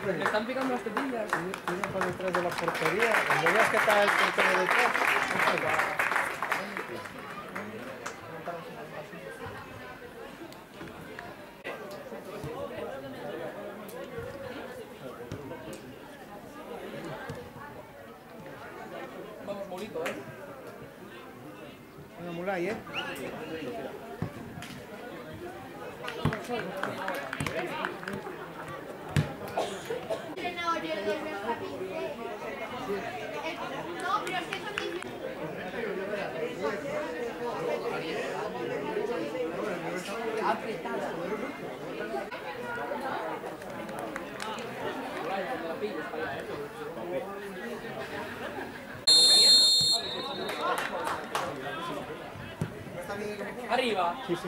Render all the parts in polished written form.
Me están picando las tetillas. Tiene por detrás de la portería. Cuando veas que está el portero detrás, Vamos, molito, ¿eh? una mulay, ¿eh? No, pero es que son difíciles. Apretada. Arriba. Sí, sí.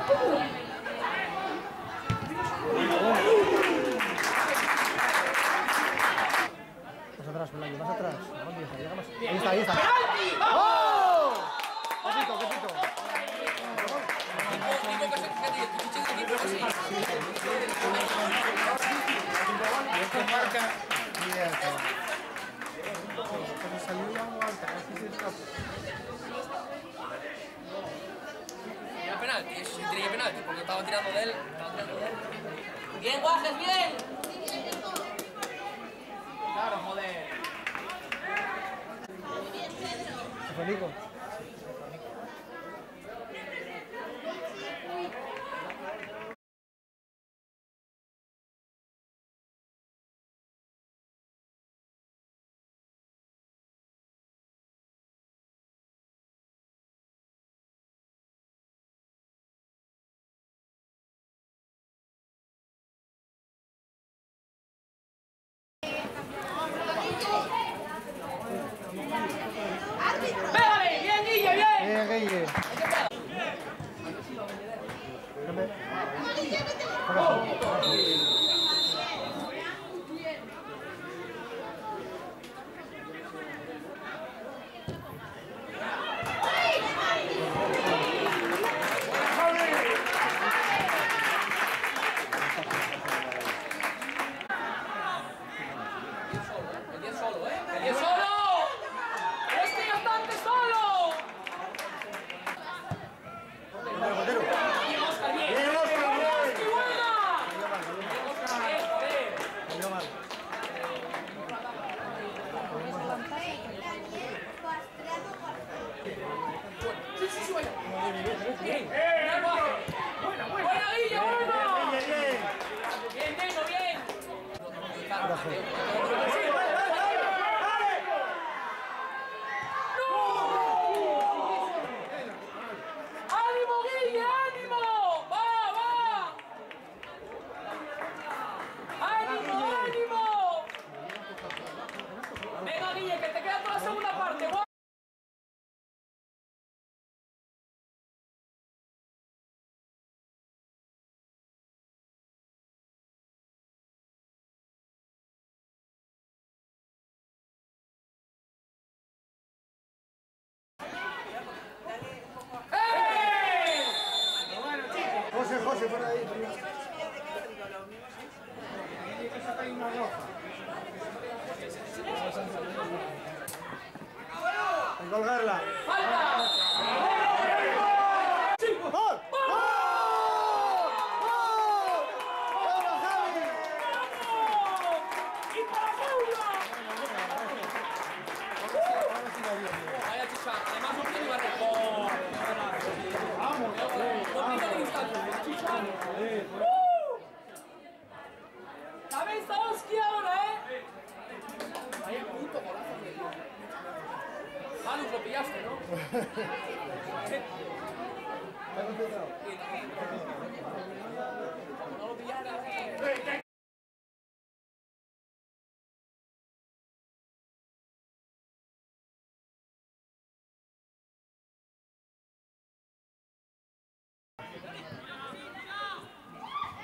Más atrás, Pelayo, más atrás. Llega más. Ahí está, ahí está. ¡Oh! ¡Qué pito! Esto marca. Cuando salió la guanta, casi se escapa. Era penalti, eso sí tenía penalti, porque estaba tirando de él. ¡Bien, Guajes, bien! Claro, joder. Felico. ¡Pégale! ¡Bien, Guille, bien! Bien, Guille. El 10 solo, ¿eh? ¡El 10 solo! ¡Este bastante solo! ¡Bien, Oscar, bien! Bien, Oscar, bien. ¡Qué buena! Sí, sí, sí, vaya. Bien. Buena, Guille, buena. Bien, Neno, bien. ¡Ánimo, Guille, ánimo! ¡Va, va! ¡Ánimo, ánimo! Venga, Guille, que te queda toda la segunda parte. ¡Va! José, fuera de ahí. Hay una roja. Hay que colgarla. ¡Falta! ¡Sí! ¡Gol! ¡Gol! ¡Gol! ¡Vamos, Javi! ¡Y para Paula! Vaya chicha, además no tiene barrio. ¡Vamos! ¡Cabeza Oski ahora, eh! Vaya puto golazo que dio. Malus, lo pillaste, ¿no? Como no lo pillaste.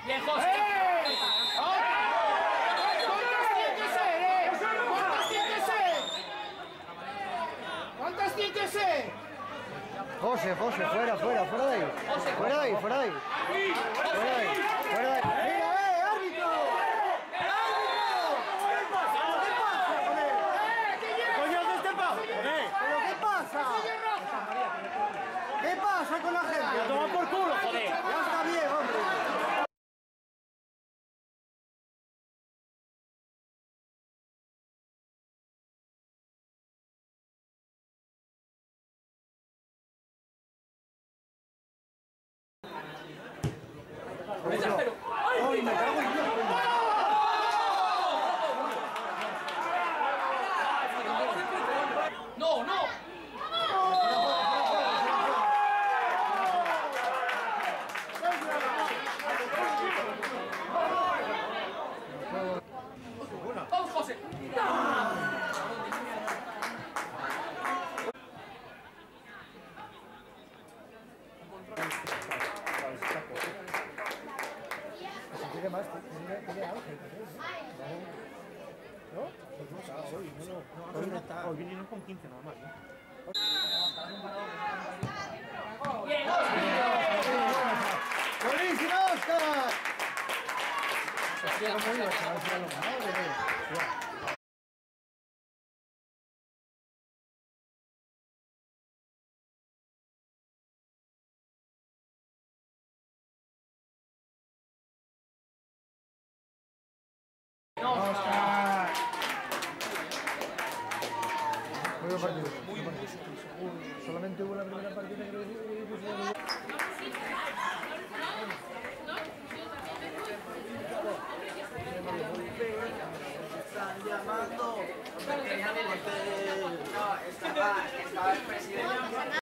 Bien, José. ¿Cuántas tiene que ser? José, fuera de ahí. Fuera de ahí. Fuera de ahí. ¡Mira, árbitro! ¡Árbitro! Pero, ¡ay, me cago en Dios! ¡No, no! ¡Vamos, José! Tiene más, tiene Ángel también, ¿no? ¿No? Hoy vinieron con 15 nada más, ¿no? ¡Buenísimo, Oscar! Hostia, ¿cómo iba? Se lo ganado, ¡Oscar! Muy buen partido. Muy buen partido. Solamente hubo la primera partida que